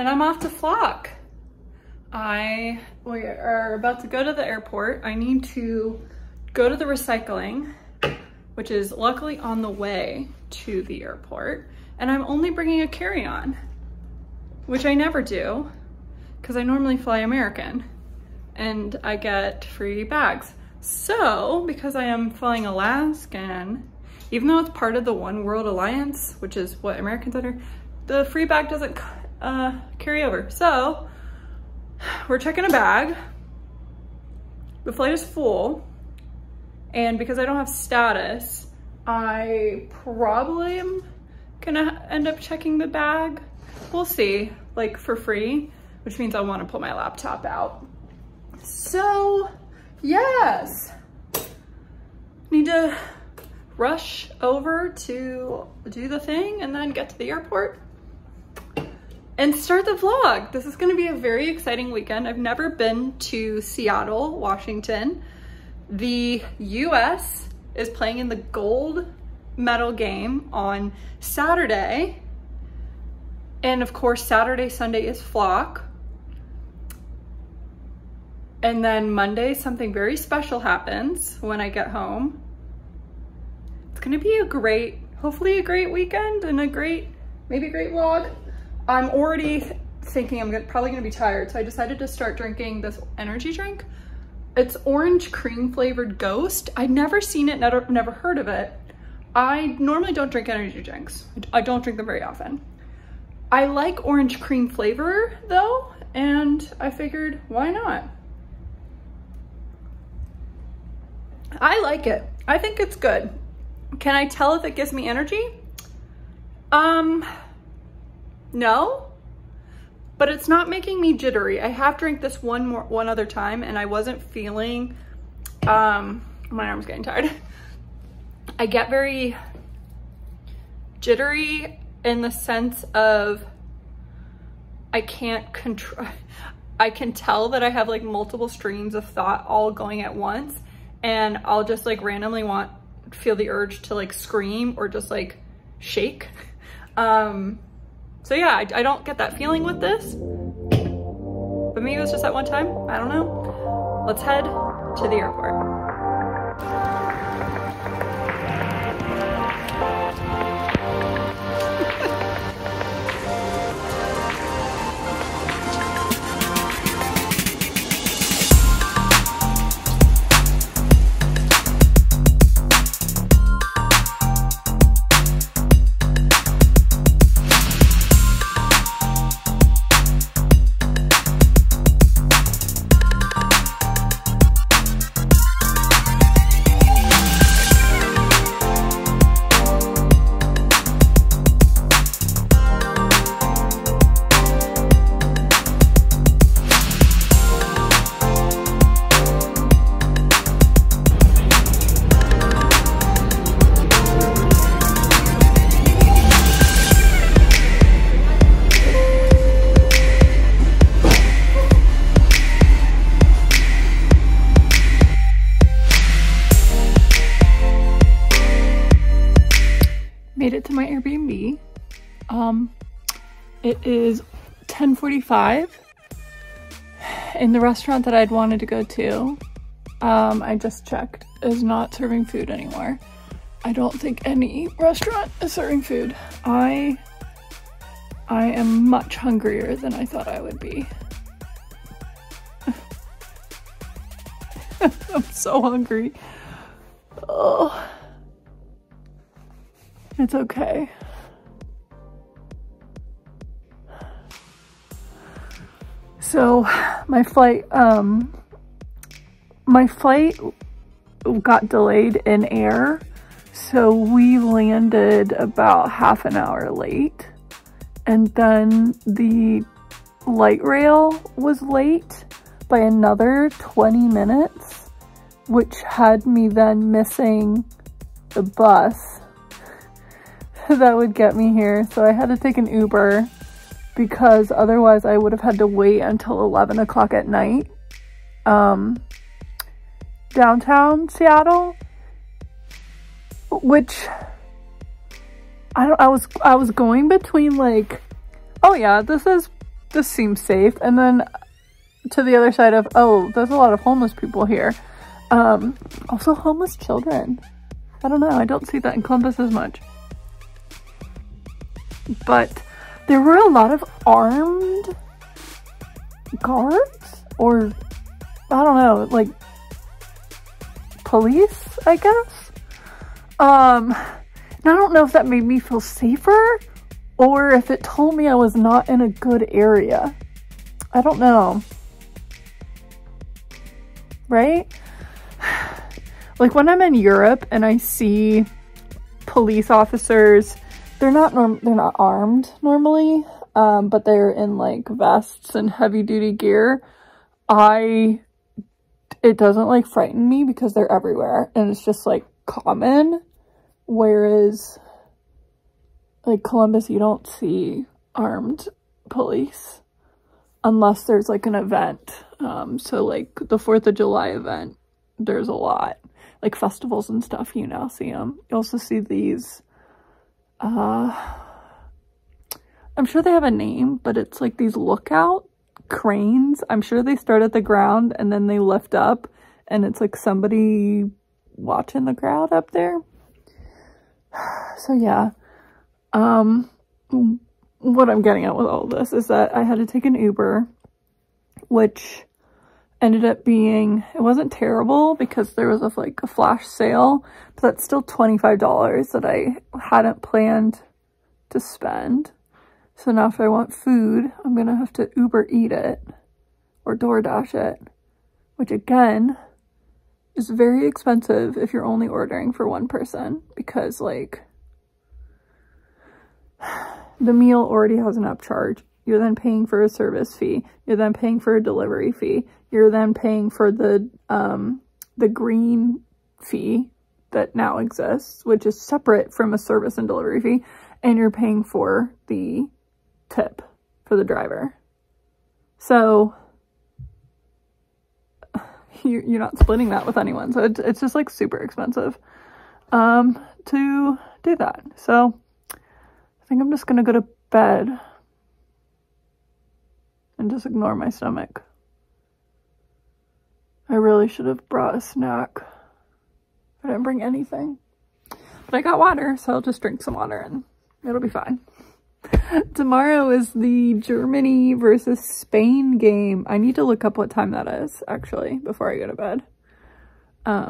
and I'm off to Flock. We are about to go to the airport. I need to go to the recycling, which is luckily on the way to the airport. And I'm only bringing a carry-on, which I never do because I normally fly American and I get free bags. So because I am flying Alaskan, even though it's part of the One World Alliance, which is what Americans under, the free bag doesn't carry over. So we're checking a bag. The flight is full. And because I don't have status, I probably am gonna end up checking the bag. We'll see, like for free, which means I wanna pull my laptop out. So yes, need to rush over to do the thing and then get to the airport and start the vlog. This is gonna be a very exciting weekend. I've never been to Seattle, Washington. The US is playing in the gold medal game on Saturday. And of course, Saturday, Sunday is Flock. And then Monday, something very special happens when I get home. It's gonna be hopefully a great weekend and maybe a great vlog. I'm already thinking I'm probably gonna be tired, so I decided to start drinking this energy drink. It's orange cream flavored Ghost. I'd never seen it, never heard of it. I normally don't drink energy drinks. I don't drink them very often. I like orange cream flavor though, and I figured, why not? I like it. I think it's good. Can I tell if it gives me energy? No, but it's not making me jittery. I have drank this one other time and I wasn't feeling, my arm's getting tired. I get very jittery in the sense of I can tell that I have like multiple streams of thought all going at once, and I'll just like randomly feel the urge to like scream or just like shake. So yeah, I don't get that feeling with this, but maybe it was just that one time. I don't know. Let's head to the airport. Made it to my Airbnb. It is 10:45 in the restaurant that I'd wanted to go to. I just checked, is not serving food anymore. I don't think any restaurant is serving food. I am much hungrier than I thought I would be. I'm so hungry. Oh. It's okay. So my flight got delayed in air, so we landed about half an hour late, and then the light rail was late by another 20 minutes, which had me then missing the bus that would get me here. So I had to take an Uber because otherwise I would have had to wait until 11 o'clock at night. Downtown Seattle, which I was going between like, oh yeah, this is this seems safe. And then to the other side of, oh, there's a lot of homeless people here. Also homeless children. I don't know, I don't see that in Columbus as much. But there were a lot of armed guards, or I don't know, like police, I guess. And I don't know if that made me feel safer or if it told me I was not in a good area. I don't know. Right? Like when I'm in Europe and I see police officers, they're not armed normally, but they're in like vests and heavy duty gear. It doesn't like frighten me because they're everywhere and it's just like common. Whereas like Columbus, you don't see armed police unless there's like an event. So like the 4th of July event, there's a lot. Like festivals and stuff, you now see them. You also see these, I'm sure they have a name, but it's like these lookout cranes. I'm sure they start at the ground and then they lift up and it's like somebody watching the crowd up there. So yeah, what I'm getting at with all this is that I had to take an Uber, which ended up being, it wasn't terrible because there was like a flash sale, but that's still $25 that I hadn't planned to spend. So now if I want food, I'm gonna have to Uber eat it or DoorDash it, which again is very expensive if you're only ordering for one person, because like the meal already has an upcharge. You're then paying for a service fee. You're then paying for a delivery fee. You're then paying for the green fee that now exists, which is separate from a service and delivery fee. And you're paying for the tip for the driver. So you're not splitting that with anyone. So it's just like super expensive to do that. So I think I'm just gonna go to bed and just ignore my stomach. I really should have brought a snack. I didn't bring anything. But I got water, so I'll just drink some water and it'll be fine. Tomorrow is the Germany versus Spain game. I need to look up what time that is, actually, before I go to bed.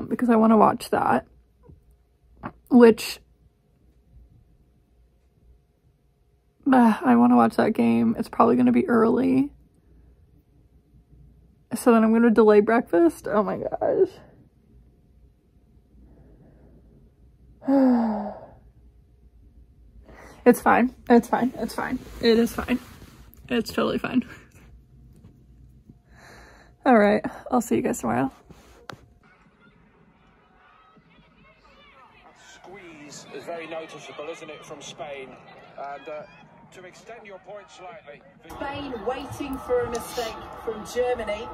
Because I want to watch that. Which... I want to watch that game. It's probably going to be early. So then I'm going to delay breakfast. Oh my gosh. It's fine. It's fine. It's fine. It is fine. It's totally fine. All right. I'll see you guys tomorrow. Squeeze is very noticeable, isn't it, from Spain? And to extend your point slightly, Spain waiting for a mistake from Germany.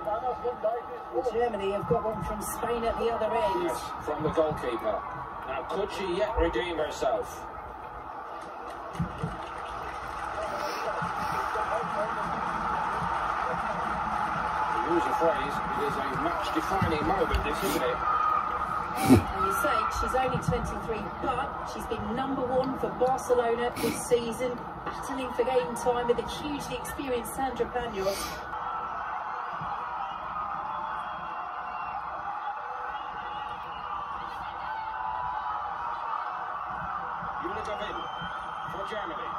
Germany have got one from Spain at the other end. Yes, from the goalkeeper. Now, could she yet redeem herself? To use a phrase, it is a match-defining moment, this, isn't it? And you say she's only 23, but she's been #1 for Barcelona this season, battling for game time with the hugely experienced Sandra Paños. Unit of in for Germany.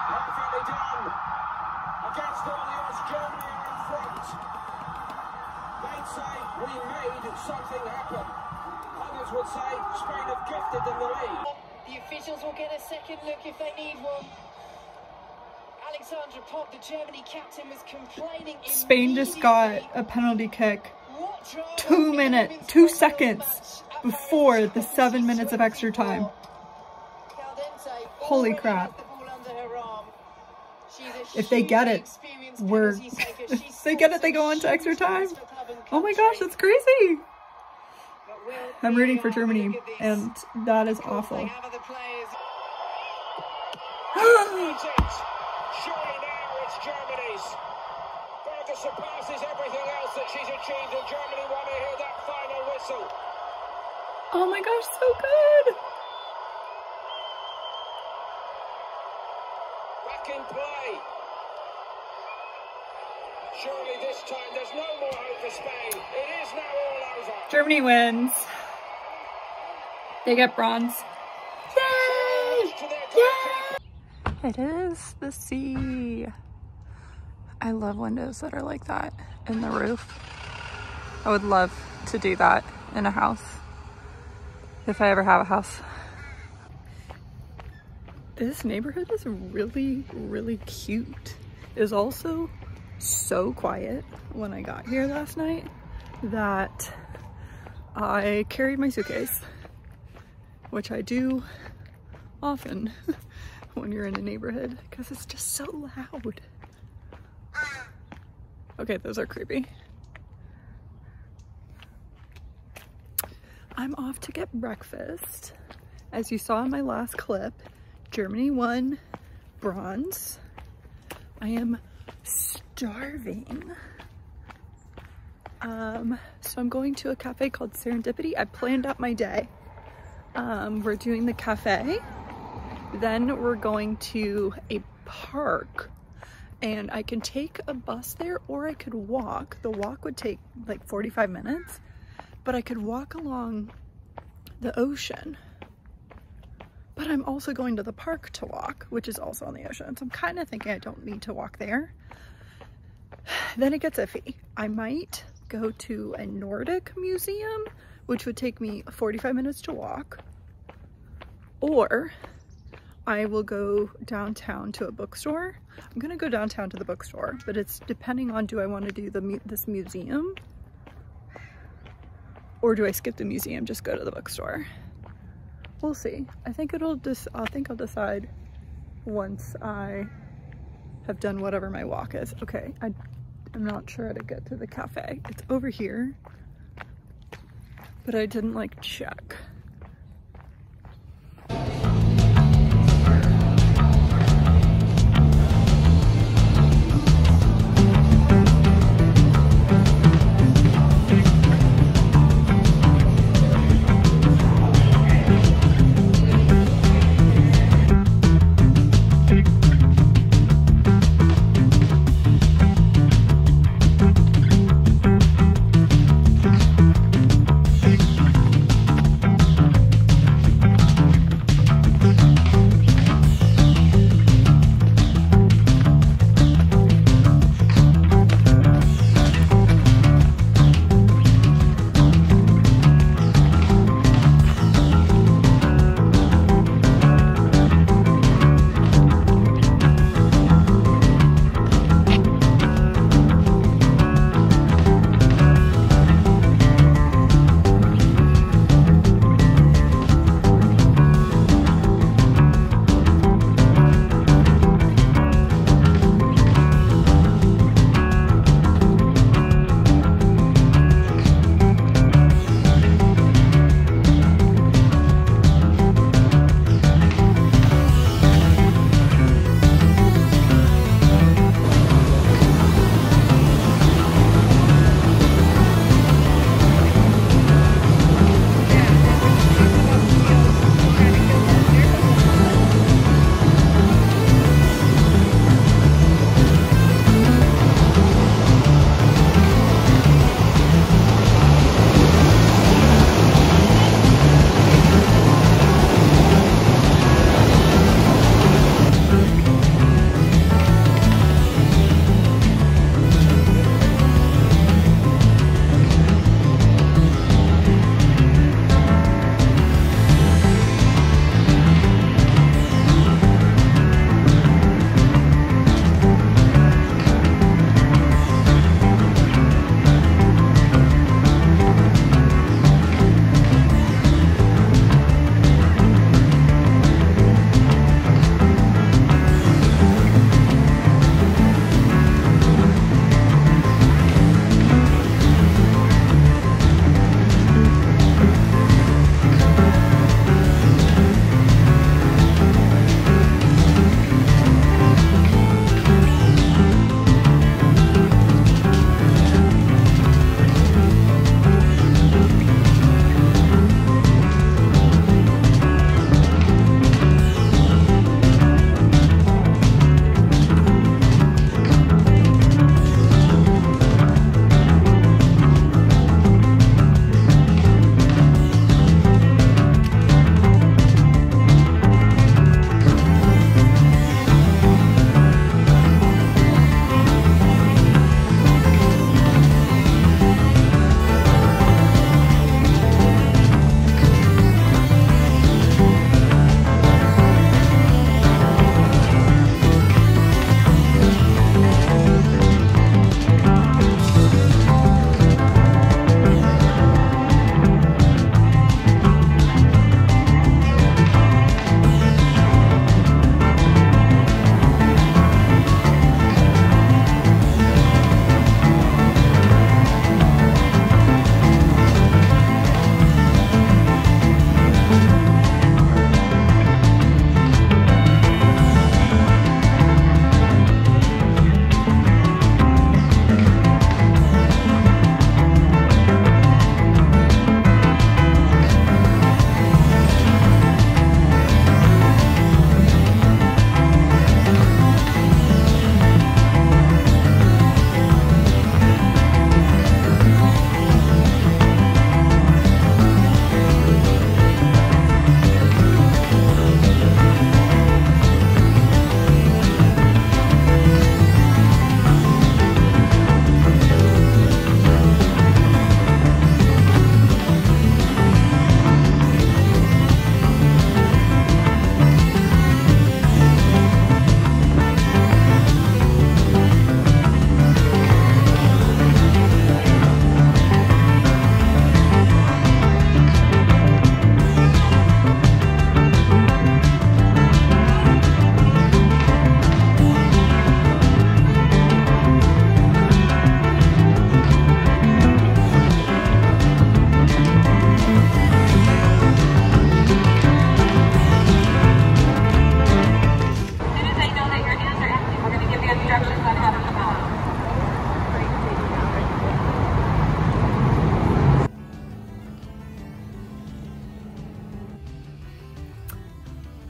Perfectly done. Against all the odds, Germany are in front. They'd say we made something happen. Others would say Spain have gifted them the lead. The officials will get a second look if they need one. Alexandra Popp, the Germany captain, was complaining. Spain just got a penalty kick 2 seconds before the 7 minutes of extra time. Holy crap. She's a If they get it, they get it, they go on to extra time. Oh my gosh, that's crazy. I'm rooting for Germany, and that is awful. Surely now it's Germany's. Berger surpasses everything else that she's achieved, and Germany want to hear that final whistle. Oh my gosh, so good. Back in play. Surely this time there's no more hope for Spain. It is now all over. Germany wins. They get bronze. Yay! Yay! It is the sea. I love windows that are like that in the roof. I would love to do that in a house if I ever have a house. This neighborhood is really, really cute. It is also so quiet when I got here last night that I carried my suitcase, which I do often when you're in a neighborhood because it's just so loud. Okay, those are creepy. I'm off to get breakfast. As you saw in my last clip, Germany won bronze. I am starving. So I'm going to a cafe called Serendipity. I planned out my day. We're doing the cafe. Then we're going to a park. And I can take a bus there or I could walk. The walk would take like 45 minutes. But I could walk along the ocean. But I'm also going to the park to walk, which is also on the ocean. So I'm kind of thinking I don't need to walk there. Then it gets iffy. I might go to a Nordic museum, which would take me 45 minutes to walk. Or I will go downtown to a bookstore. I'm gonna go downtown to the bookstore, but it's depending on, do I want to do this museum? Or do I skip the museum, just go to the bookstore? We'll see. I think I'll decide once I have done whatever my walk is. Okay, I'm not sure how to get to the cafe. It's over here, but I didn't like check.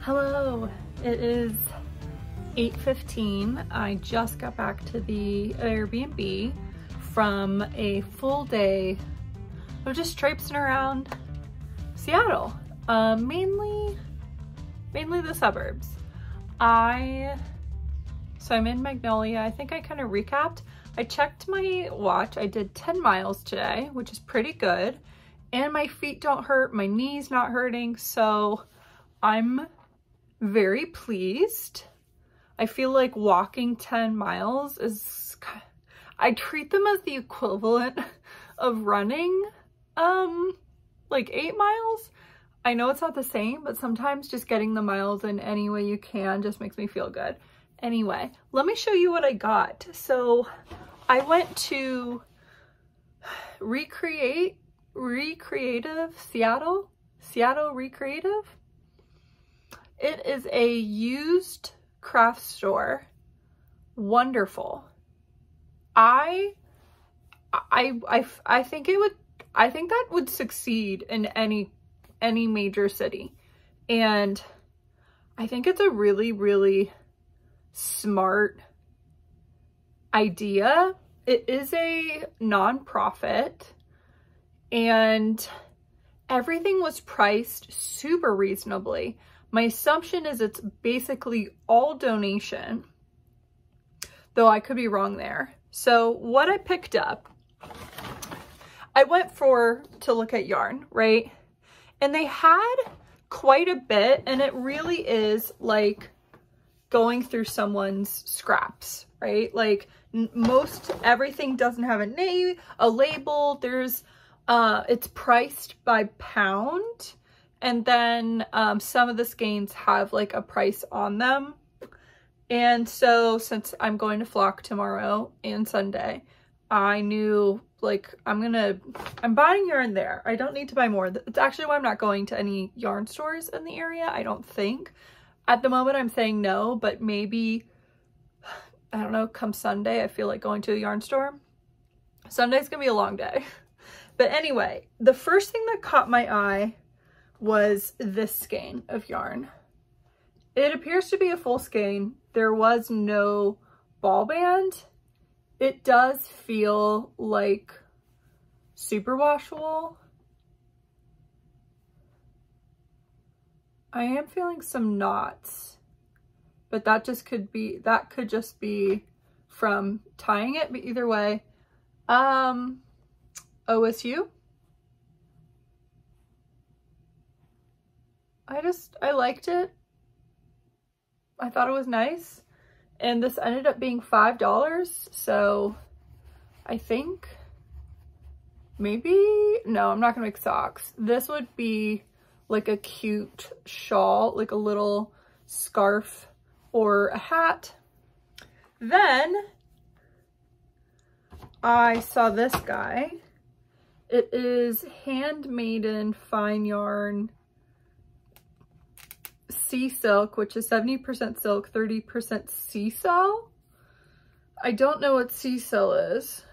Hello, it is 8:15. I just got back to the Airbnb from a full day of just traipsing around Seattle, mainly the suburbs. So I'm in Magnolia. I think I kind of recapped. I checked my watch. I did 10 miles today, which is pretty good. And my feet don't hurt, my knees not hurting, so I'm very pleased. I feel like walking 10 miles is, I treat them as the equivalent of running like 8 miles. I know it's not the same, but sometimes just getting the miles in any way you can just makes me feel good. Anyway, let me show you what I got. So I went to Recreative Seattle Recreative. It is a used craft store. Wonderful. I think that would succeed in any major city. And I think it's a really, really smart idea. It is a nonprofit and everything was priced super reasonably. My assumption is it's basically all donation, though I could be wrong there. So what I picked up, I went to look at yarn, right? And they had quite a bit, and it really is like going through someone's scraps, right? Like most everything doesn't have a label. There's it's priced by pound, and then some of the skeins have like a price on them. And so since I'm going to Flock tomorrow and Sunday, I knew like I'm buying yarn there. I don't need to buy more. It's actually why I'm not going to any yarn stores in the area, I don't think. At the moment I'm saying no, but maybe, I don't know, come Sunday I feel like going to a yarn store. Sunday's gonna be a long day. But anyway, the first thing that caught my eye was this skein of yarn. It appears to be a full skein. There was no ball band. It does feel like superwash wool. I am feeling some knots, but that could just be from tying it, but either way, OSU. I liked it. I thought it was nice. And this ended up being $5. So I think maybe, no, I'm not gonna make socks. This would be like a cute shawl, like a little scarf or a hat. Then I saw this guy. It is Handmaiden Fine Yarn Sea Silk, which is 70% silk, 30% sea cell. I don't know what sea cell is.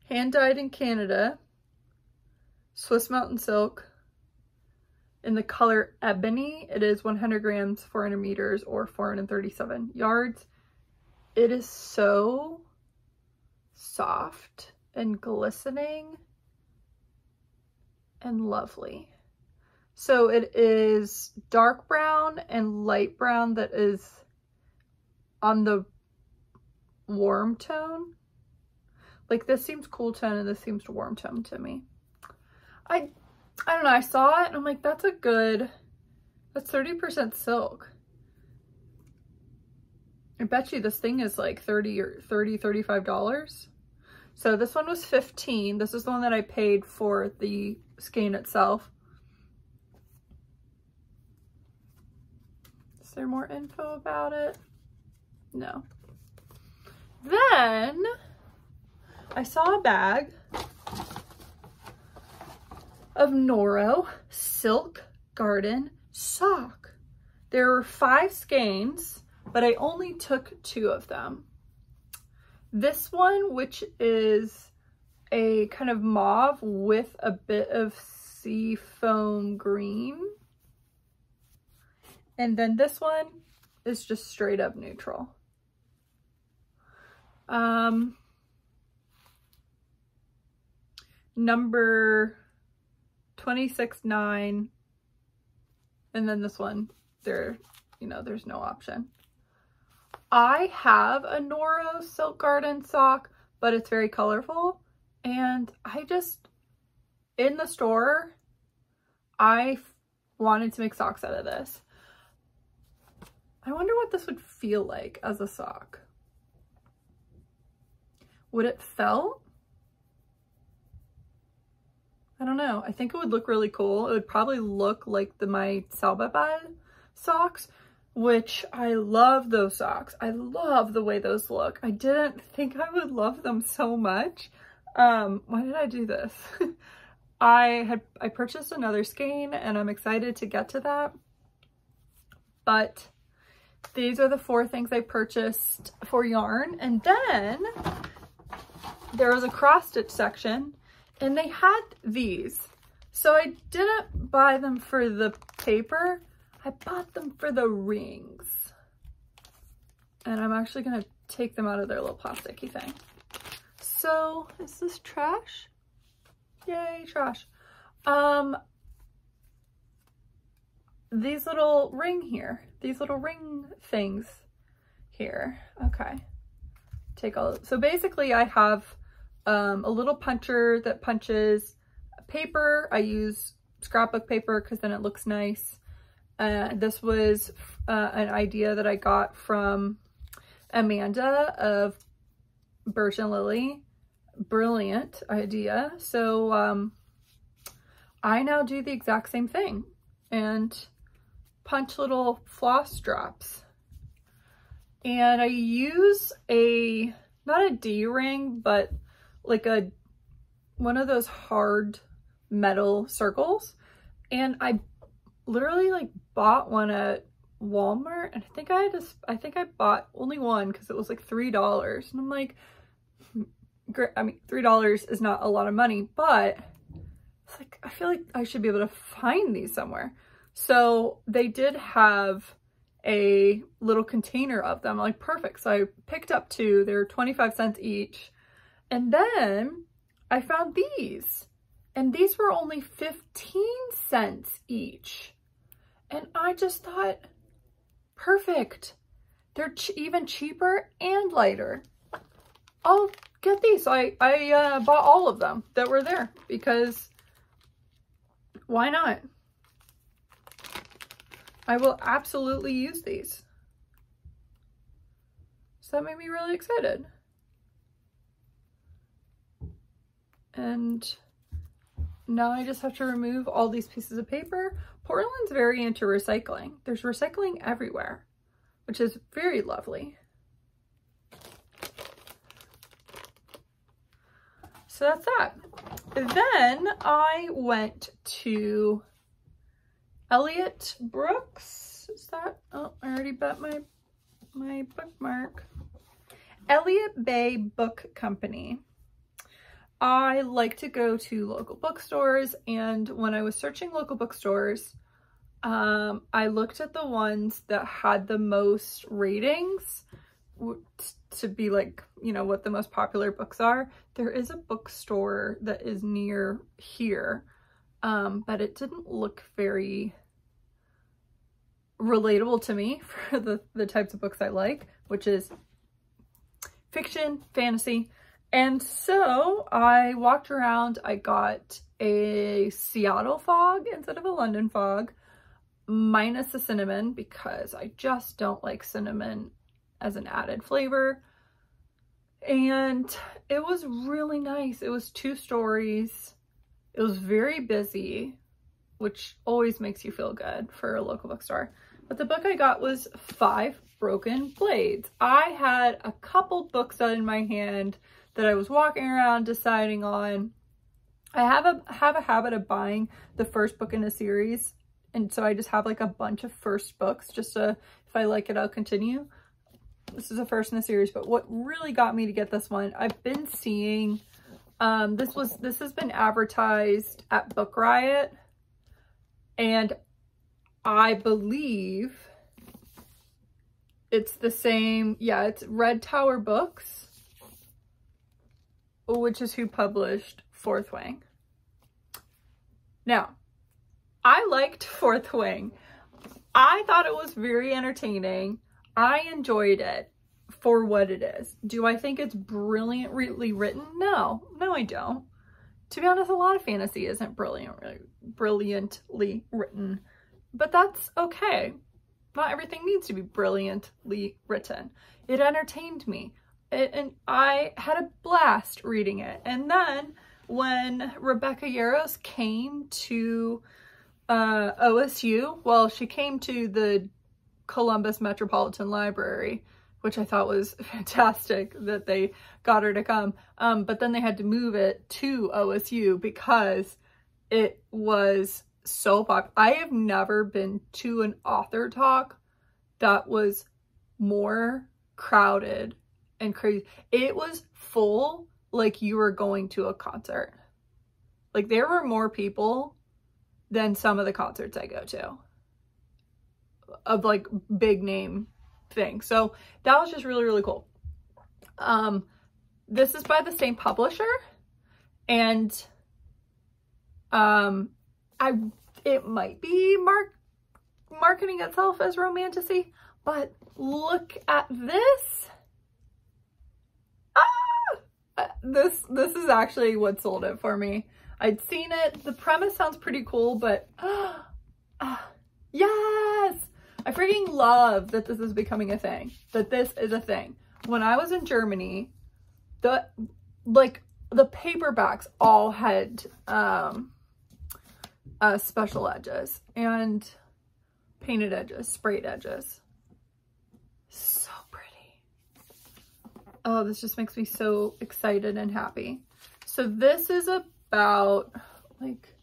Hand dyed in Canada. Swiss Mountain Silk. In the color ebony, it is 100 grams, 400 meters, or 437 yards. It is so soft and glistening and lovely. So it is dark brown and light brown that is on the warm tone. Like this seems cool tone and this seems warm tone to me. I don't know, I saw it and I'm like, that's 30% silk. I bet you this thing is like $35. So this one was $15. This is the one that I paid for the skein itself. Is there more info about it? No. Then I saw a bag of Noro Silk Garden Sock. There were 5 skeins, but I only took 2 of them. This one, which is a kind of mauve with a bit of sea foam green. And then this one is just straight up neutral. Number 26.9, and then this one, there's no option. I have a Noro Silk Garden sock, but it's very colorful, and in the store, I wanted to make socks out of this. I wonder what this would feel like as a sock. Would it felt? I don't know. I think it would look really cool. It would probably look like my Salbabad socks, which I love those socks. I love the way those look. I didn't think I would love them so much. Why did I do this? I purchased another skein and I'm excited to get to that. But these are the 4 things I purchased for yarn. And then there was a cross stitch section and they had these. So I didn't buy them for the paper. I bought them for the rings. And I'm actually gonna take them out of their little plasticky thing. So is this trash? Yay, trash. These little ring things here. Okay. So basically I have a little puncher that punches paper. I use scrapbook paper because then it looks nice. This was an idea that I got from Amanda of Birch and Lily. Brilliant idea. So I now do the exact same thing and punch little floss drops. And I use not a D-ring, but like one of those hard metal circles. And I literally like bought one at Walmart, and I think I bought only one because it was like $3. And I'm like, great. I mean, $3 is not a lot of money, but it's like, I feel like I should be able to find these somewhere. So they did have a little container of them. I'm like, perfect. So I picked up 2. They were 25 cents each. And then I found these, and these were only 15 cents each. And I just thought, perfect. They're even cheaper and lighter. I'll get these. So I bought all of them that were there because why not? I will absolutely use these. So that made me really excited. And now I just have to remove all these pieces of paper. Portland's very into recycling. There's recycling everywhere, which is very lovely. So that's that. Then I went to Elliott Brooks. Is that? Oh, I already bet my bookmark. Elliott Bay Book Company. I like to go to local bookstores, and when I was searching local bookstores, I looked at the ones that had the most ratings to be like, you know, what the most popular books are. There is a bookstore that is near here, but it didn't look very relatable to me for the types of books I like, which is fiction, fantasy. And so I walked around. I got a Seattle fog instead of a London fog, minus the cinnamon, because I just don't like cinnamon as an added flavor. And it was really nice. It was 2 stories. It was very busy, which always makes you feel good for a local bookstore. But the book I got was 5 Broken Blades. I had a couple books in my hand that I was walking around deciding on. I have a habit of buying the first book in a series, and so I just have like a bunch of first books just to, if I like it, I'll continue. This is a first in the series, but what really got me to get this one, I've been seeing, this has been advertised at Book Riot, and I believe it's the same. Yeah, it's Red Tower Books, which is who published Fourth Wing. Now, I liked Fourth Wing. I thought it was very entertaining. I enjoyed it for what it is. Do I think it's brilliantly written? No, I don't. To be honest, a lot of fantasy isn't brilliantly written, but that's okay. Not everything needs to be brilliantly written. It entertained me, and I had a blast reading it. And then when Rebecca Yarros came to OSU, well, she came to the Columbus Metropolitan Library, which I thought was fantastic that they got her to come. But then they had to move it to OSU because it was so popular. I have never been to an author talk that was more crowded and crazy. It was full like you were going to a concert. Like there were more people than some of the concerts I go to of like big name thing. So that was just really, really cool. This is by the same publisher, and it might be marketing itself as romantasy, but look at this. This is actually what sold it for me. I'd seen it. The premise sounds pretty cool, but yes! I freaking love that this is becoming a thing. That this is a thing. When I was in Germany, the paperbacks all had special edges and painted edges, sprayed edges. So pretty. Oh, this just makes me so excited and happy. So this is about like,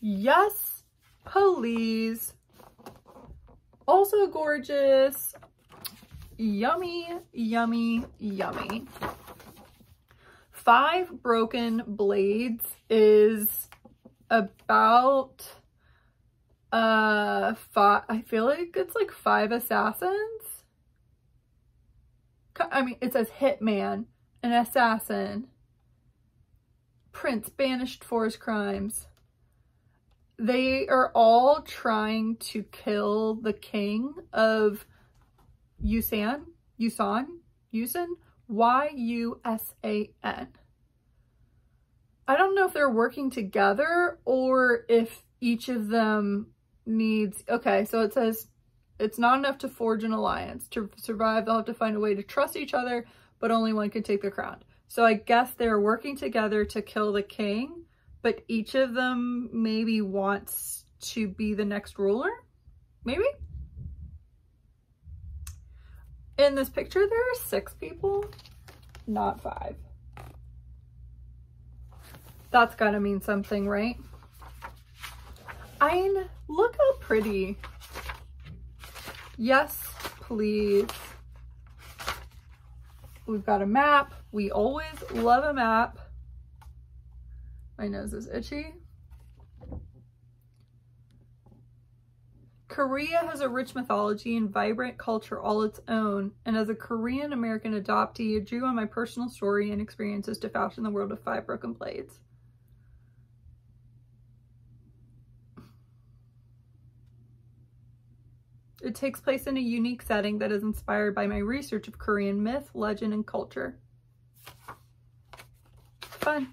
yes, please. Also gorgeous. Yummy, yummy, yummy. 5 Broken Blades is about I feel like it's like 5 assassins. I mean, it says hitman, an assassin, prince banished for his crimes. They are all trying to kill the king of Yusan, Y-U-S-A-N. I don't know if they're working together or if each of them needs, okay, so it says it's not enough to forge an alliance. To survive, they'll have to find a way to trust each other, but only one can take the crown. So I guess they're working together to kill the king, but each of them maybe wants to be the next ruler? Maybe? In this picture, there are 6 people, not 5. That's gotta mean something, right? Look how pretty. Yes, please. We've got a map. We always love a map. My nose is itchy. Korea has a rich mythology and vibrant culture all its own, and as a Korean American adoptee, I drew on my personal story and experiences to fashion the world of 5 Broken Blades. It takes place in a unique setting that is inspired by my research of Korean myth, legend, and culture. Fun.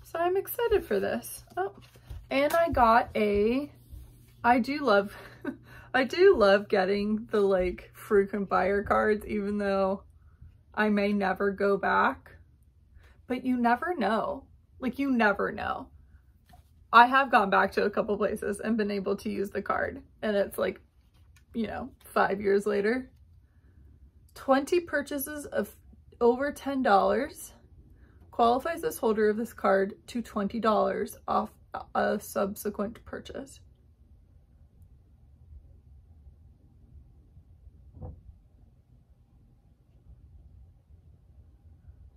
So I'm excited for this. Oh, and I got I do love getting the like frequent buyer cards, even though I may never go back. But you never know. Like, you never know. I have gone back to a couple places and been able to use the card, and it's like, you know, 5 years later. 20 purchases of over $10 qualifies this holder of this card to $20 off a subsequent purchase.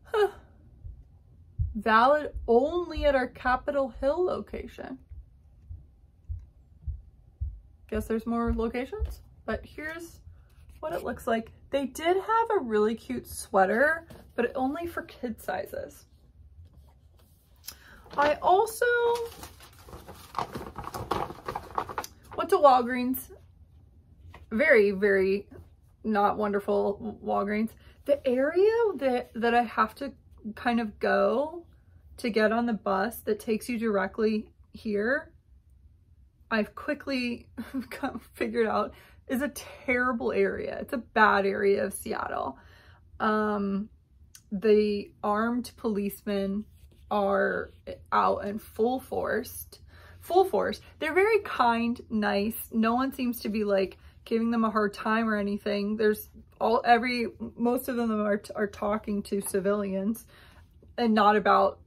Huh. Valid only at our Capitol Hill location. guess there's more locations, but here's what it looks like. They did have a really cute sweater, but only for kid sizes. I also went to Walgreens. Very, very not wonderful Walgreens. The area that I have to kind of go to get on the bus that takes you directly here, I've quickly figured out is a terrible area. It's a bad area of Seattle. The armed policemen are out in full force. They're very kind, nice. No one seems to be like giving them a hard time or anything. There's most of them are talking to civilians and not about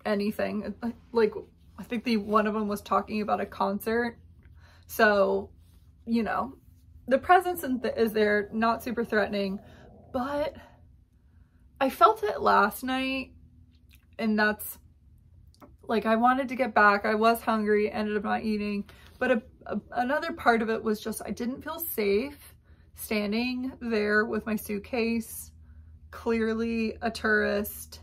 anything. Like, I think one of them was talking about a concert. So, you know, the presence is there, not super threatening, but I felt it last night, and that's like, I wanted to get back. I was hungry, ended up not eating, but another part of it was just, I didn't feel safe standing there with my suitcase, clearly a tourist,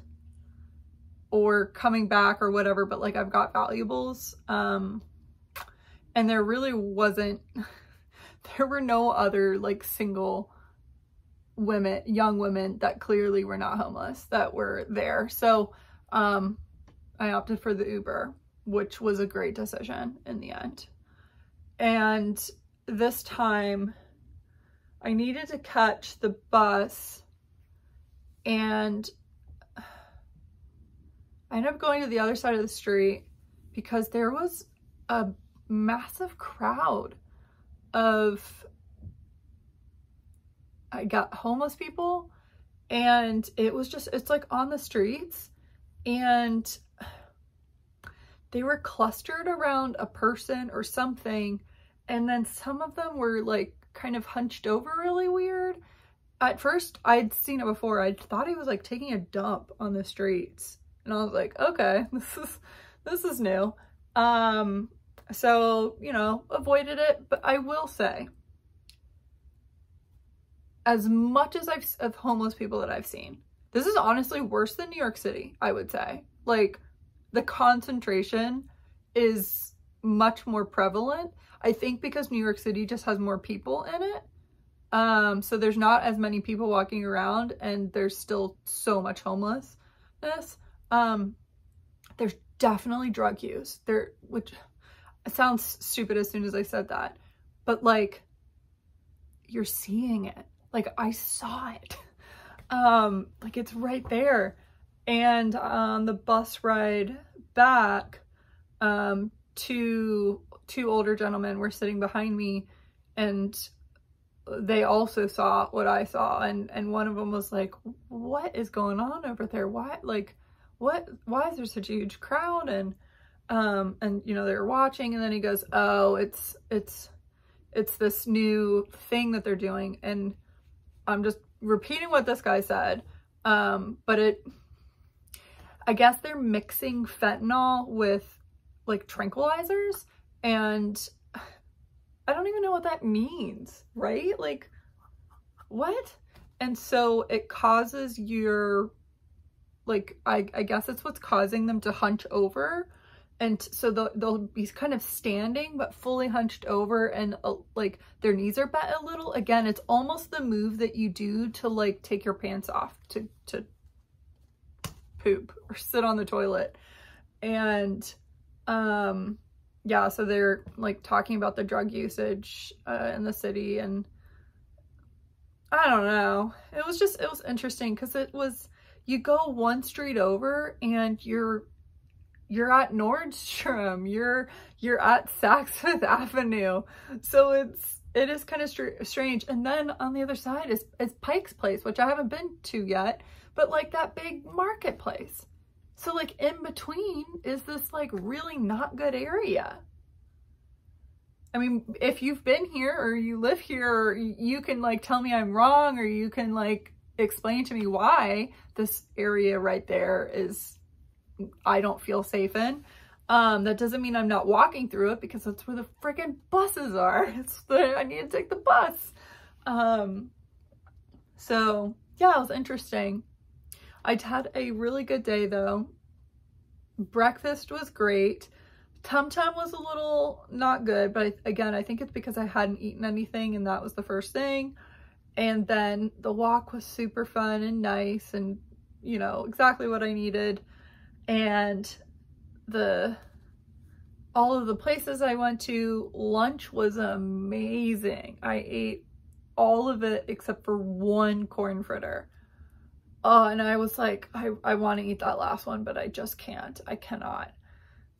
or coming back or whatever, but like, I've got valuables. And there really wasn't, there were no other like single women, young women that clearly were not homeless that were there. So I opted for the Uber, which was a great decision in the end. And this time I needed to catch the bus, and I ended up going to the other side of the street because there was a massive crowd of, I got homeless people, and it's like on the streets, and they were clustered around a person or something, and then some of them were like kind of hunched over really weird. At first, I'd seen it before. I thought he was like taking a dump on the streets, and I was like, okay, this is new. So, you know, avoided it. But I will say, as much as of homeless people that I've seen, this is honestly worse than New York City, I would say. Like, the concentration is much more prevalent. I think because New York City just has more people in it. So there's not as many people walking around, and there's still so much homelessness. There's definitely drug use there, which sounds stupid as soon as I said that, but like, you're seeing it. Like, I saw it. Like, it's right there. And on the bus ride back, two older gentlemen were sitting behind me, and they also saw what I saw, and one of them was like, what is going on over there? Why is there such a huge crowd? And you know, they were watching, and then he goes, oh, it's this new thing that they're doing. And I'm just repeating what this guy said. But I guess they're mixing fentanyl with like tranquilizers, and I don't even know what that means, right? Like, what? And so it causes your, like, I guess it's what's causing them to hunch over. And so they'll be kind of standing, but fully hunched over, and like their knees are bent a little. Again, it's almost the move that you do to like take your pants off to poop or sit on the toilet. And yeah, so they're like talking about the drug usage in the city, and I don't know. It was interesting because you go one street over and you're at Nordstrom, you're at Saks Fifth Avenue. So it is kind of strange. And then on the other side is Pike's Place, which I haven't been to yet, but like that big marketplace. So like in between is this like really not good area. I mean, if you've been here or you live here, you can like tell me I'm wrong, or you can like explain to me why this area right there is, I don't feel safe in. That doesn't mean I'm not walking through it because that's where the freaking buses are. I need to take the bus. So yeah, it was interesting. I had a really good day though. Breakfast was great. Tum Tum was a little not good, but again, I think it's because I hadn't eaten anything and that was the first thing. And then the walk was super fun and nice and, you know, exactly what I needed. And all of the places I went to, lunch was amazing. I ate all of it except for one corn fritter. Oh, and I was like, I want to eat that last one, but I just can't. I cannot.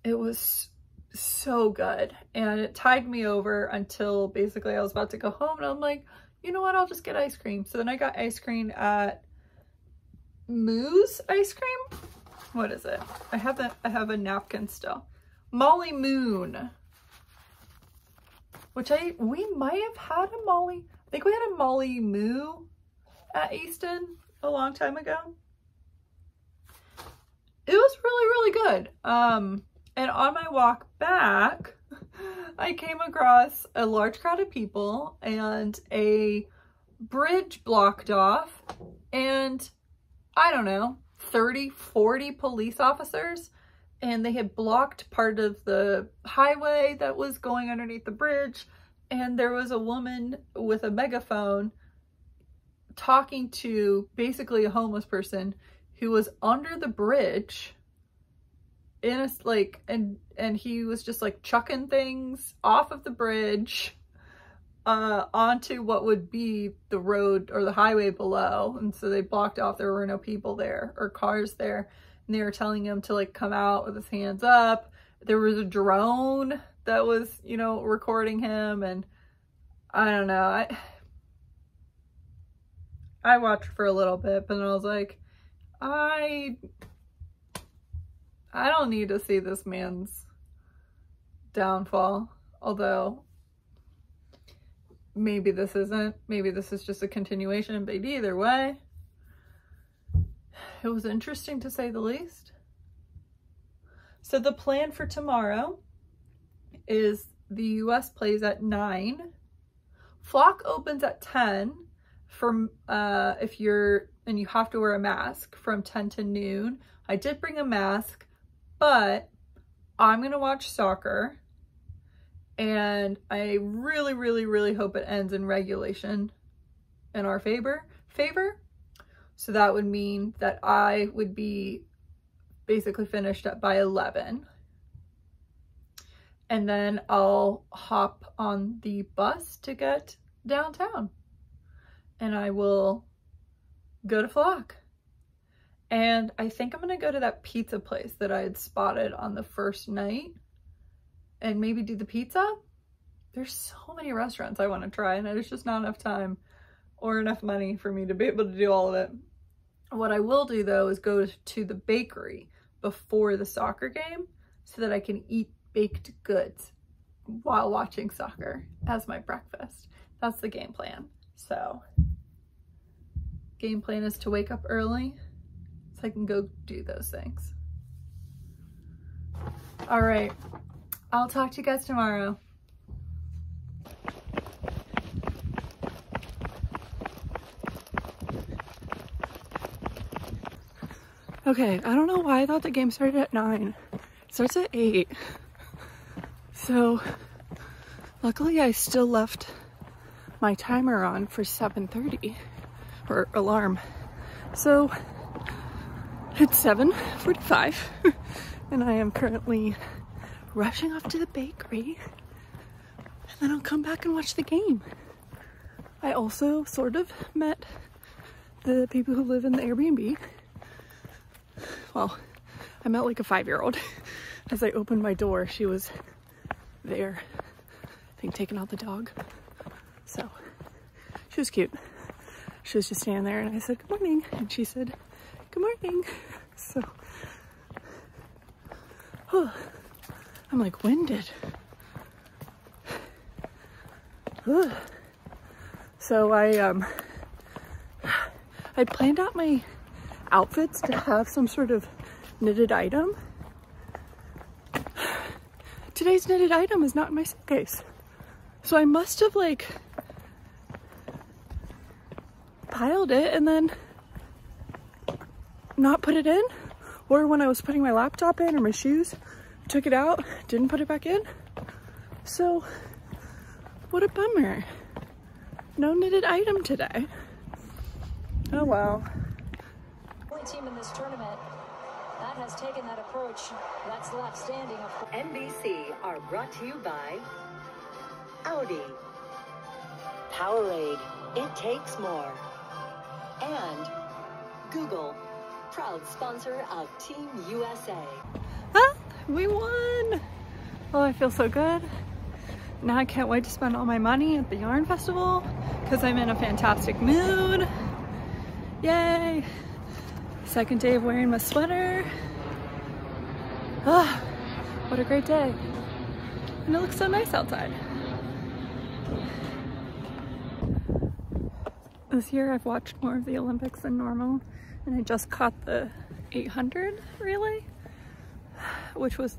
It was so good. And it tied me over until basically I was about to go home and I'm like, you know what? I'll just get ice cream. So then I got ice cream at Moo's Ice Cream. What is it? I have a napkin still. Molly Moon. Which we might have had a Molly. I think we had a Molly Moo at Easton a long time ago. It was really, really good. And on my walk back, I came across a large crowd of people and a bridge blocked off and I don't know, 30, 40 police officers, and they had blocked part of the highway that was going underneath the bridge. And there was a woman with a megaphone talking to basically a homeless person who was under the bridge in a, like, and he was just like chucking things off of the bridge onto what would be the road or the highway below. And so they blocked off, there were no people there or cars there, and they were telling him to like come out with his hands up. There was a drone that was, you know, recording him, and I don't know, I watched for a little bit, but I was like, I don't need to see this man's downfall. Although maybe this isn't, maybe this is just a continuation, but either way, it was interesting to say the least. So the plan for tomorrow is the US plays at 9. Flock opens at 10 from if you're, and you have to wear a mask from 10 to noon. I did bring a mask, but I'm gonna watch soccer and I really, really, really hope it ends in regulation in our favor. So that would mean that I would be basically finished by 11. And then I'll hop on the bus to get downtown and I will go to Flock. And I think I'm gonna go to that pizza place that I had spotted on the first night and maybe do the pizza. There's so many restaurants I want to try and there's just not enough time or enough money for me to be able to do all of it. What I will do though is go to the bakery before the soccer game so that I can eat baked goods while watching soccer as my breakfast. That's the game plan. So game plan is to wake up early so I can go do those things. All right, I'll talk to you guys tomorrow. Okay, I don't know why I thought the game started at 9. It starts at 8. So luckily I still left my timer on for 7:30 or alarm. So it's 7:45 and I am currently rushing off to the bakery and then I'll come back and watch the game. I also sort of met the people who live in the Airbnb. Well, I met like a 5-year-old. As I opened my door, she was there, I think taking out the dog. So she was cute. She was just standing there and I said, good morning. And she said, good morning. So, I'm like winded. So I planned out my outfits to have some sort of knitted item. today's knitted item is not in my suitcase. So I must have like piled it and then not put it in, or when I was putting my laptop in or my shoes, took it out, didn't put it back in. So what a bummer. No knitted item today. Oh wow. Only team in this tournament that has taken that approach that's left standing. NBC are brought to you by Audi, Powerade, it takes more, and Google, proud sponsor of Team USA. Ah, we won! Oh, I feel so good. Now I can't wait to spend all my money at the yarn festival because I'm in a fantastic mood. Yay! Second day of wearing my sweater. Ah, what a great day. And it looks so nice outside. This year I've watched more of the Olympics than normal, and I just caught the 800 relay, which was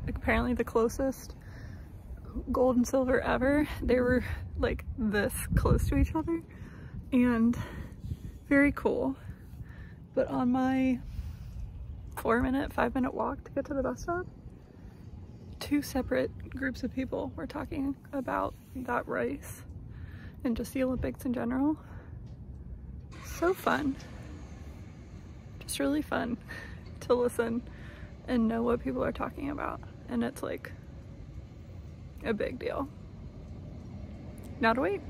apparently the closest gold and silver ever. They were like this close to each other and very cool. But on my 5-minute walk to get to the bus stop, 2 separate groups of people were talking about that race and just the Olympics in general. So fun. Just really fun to listen and know what people are talking about. And it's like a big deal. Now to wait.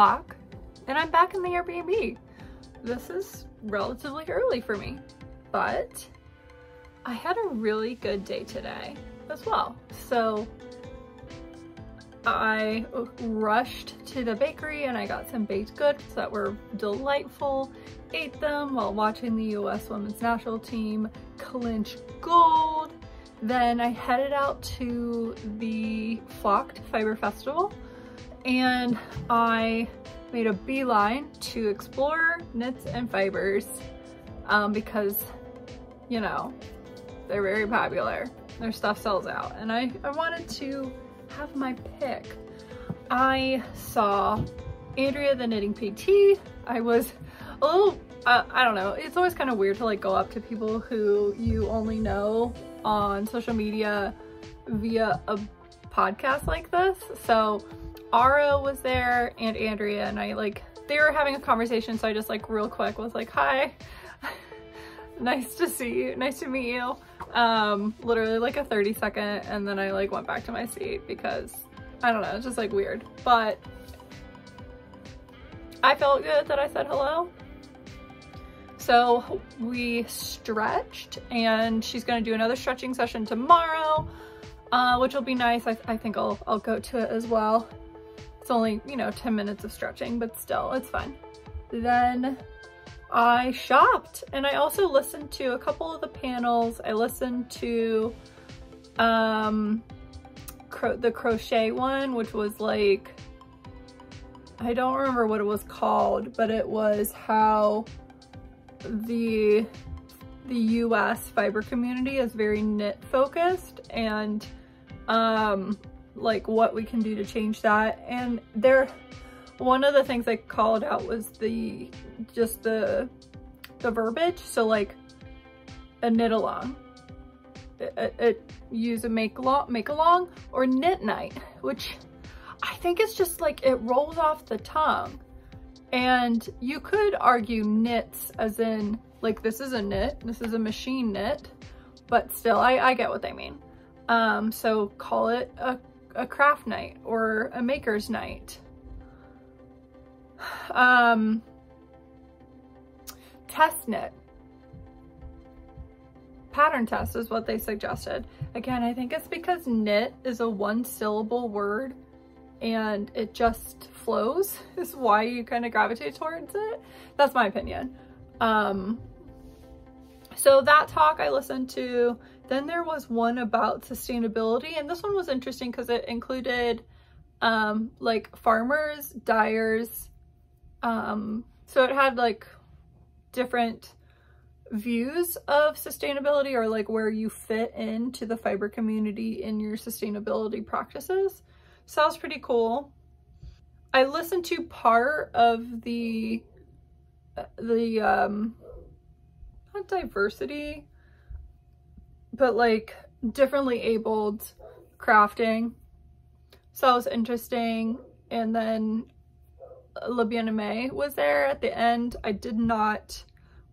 o'clock and I'm back in the Airbnb. This is relatively early for me, but I had a really good day today as well. So I rushed to the bakery and I got some baked goods that were delightful, ate them while watching the US women's national team clinch gold. Then I headed out to the Flocked Fiber Festival and I made a beeline to explore knits and fibers because, you know, they're very popular. Their stuff sells out and I wanted to have my pick. I saw Andrea the Knitting PT. I was a little, I don't know, it's always kind of weird to like go up to people who you only know on social media via a podcast like this. So Ara was there and Andrea, and I like, they were having a conversation, so I just like real quick was like, hi, nice to see you, nice to meet you. Literally like a 30-second, and then I like went back to my seat because I don't know, it's just like weird, but I felt good that I said hello. So we stretched and she's gonna do another stretching session tomorrow, which will be nice. I think I'll go to it as well. It's only, you know, 10 minutes of stretching, but still it's fun. Then I shopped and I also listened to a couple of the panels. I listened to the crochet one, which was like, I don't remember what it was called, but it was how the US fiber community is very knit focused and like what we can do to change that. And one of the things I called out was just the verbiage. So like a knit along, use a make along or knit night, which I think it's just like, it rolls off the tongue. And you could argue knits as in like, this is a knit, this is a machine knit, but still I get what they mean. So call it a craft night or a maker's night. Test knit. Pattern test is what they suggested. Again, I think it's because knit is a 1-syllable word and it just flows is why you kind of gravitate towards it. That's my opinion. So that talk I listened to. Then there was one about sustainability, and this one was interesting because it included like farmers, dyers. So it had like different views of sustainability or like where you fit into the fiber community in your sustainability practices. So that was pretty cool. I listened to part of the not diversity, but like differently abled crafting. So that was interesting. And then Labiana May was there at the end. I did not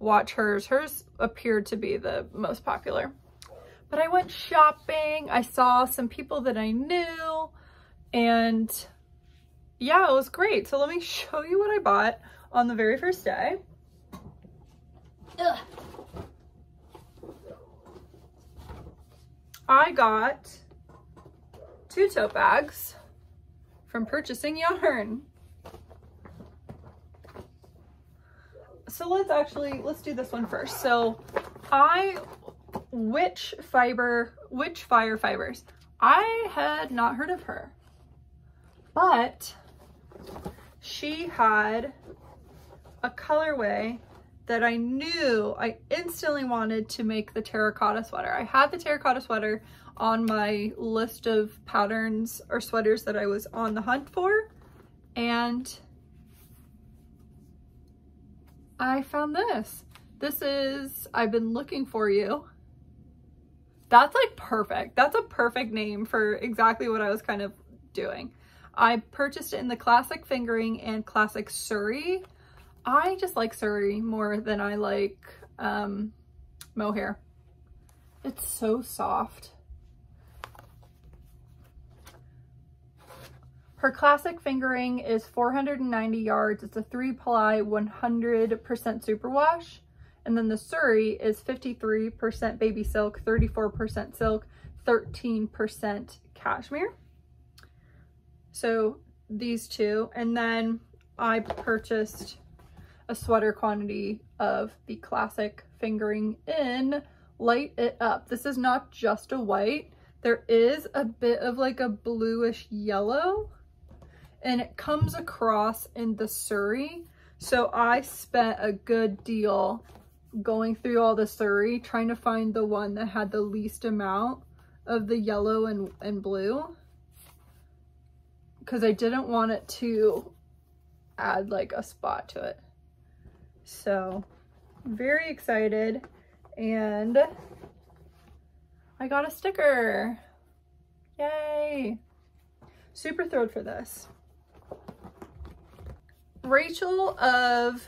watch hers. Hers appeared to be the most popular. But I went shopping. I saw some people that I knew. And yeah, it was great. So let me show you what I bought on the very first day. Ugh. I got 2 tote bags from Purchasing Yarn. So let's do this one first. So Witch Fire Fibers. I had not heard of her, but she had a colorway that I knew I instantly wanted to make the terracotta sweater. I had the terracotta sweater on my list of patterns or sweaters that I was on the hunt for, and I found this. This is I've Been Looking For You. That's like perfect. That's a perfect name for exactly what I was kind of doing. I purchased it in the classic fingering and classic Surrey. I just like Surrey more than I like mohair. It's so soft. Her classic fingering is 490 yards. It's a 3-ply 100% superwash. And then the Surrey is 53% baby silk, 34% silk, 13% cashmere. So these two. And then I purchased a sweater quantity of the classic fingering in Light It Up. This is not just a white. There is a bit of like a bluish yellow, and it comes across in the Surrey. So I spent a good deal going through all the Surrey trying to find the one that had the least amount of the yellow and blue, because I didn't want it to add like a spot to it. So very excited, and I got a sticker. Yay. Super thrilled for this. Rachel of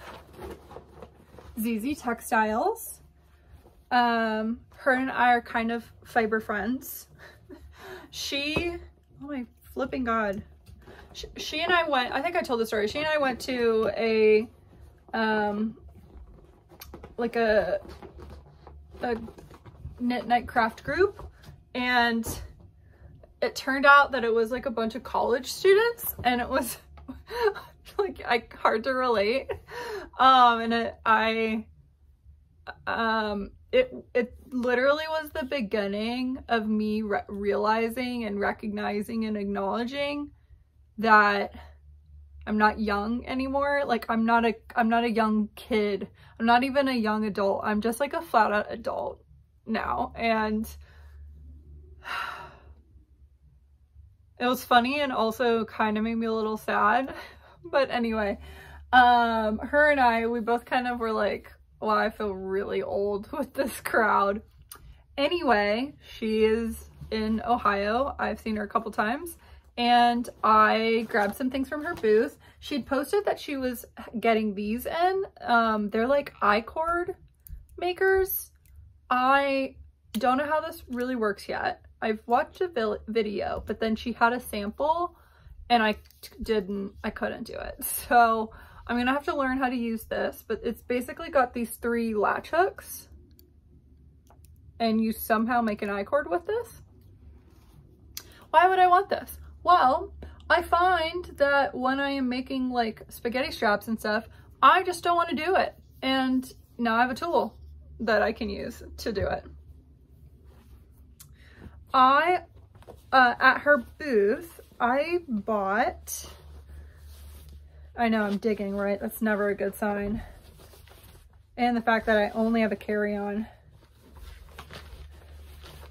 ZZ Textiles. Her and I are kind of fiber friends. Oh my flipping God. She and I went, I think I told the story. She and I went to a, like a knit night craft group, and it turned out that it was like a bunch of college students, and it was like hard to relate. It literally was the beginning of me realizing and recognizing and acknowledging that I'm not young anymore. Like I'm not a young kid. I'm not even a young adult. I'm just like a flat out adult now. And it was funny and also kind of made me a little sad. But anyway, her and I, we both kind of were like, wow, I feel really old with this crowd. Anyway, she is in Ohio. I've seen her a couple times, and I grabbed some things from her booth. She'd posted that she was getting these in. They're like I-cord makers. I don't know how this really works yet. I've watched a video, but then she had a sample and I couldn't do it. So I'm gonna have to learn how to use this, but it's basically got these 3 latch hooks, and you somehow make an I-cord with this. Why would I want this? Well, I find that when I am making like spaghetti straps and stuff, I just don't want to do it. And now I have a tool that I can use to do it. At her booth, I bought, I know I'm digging, right? That's never a good sign. And the fact that I only have a carry-on.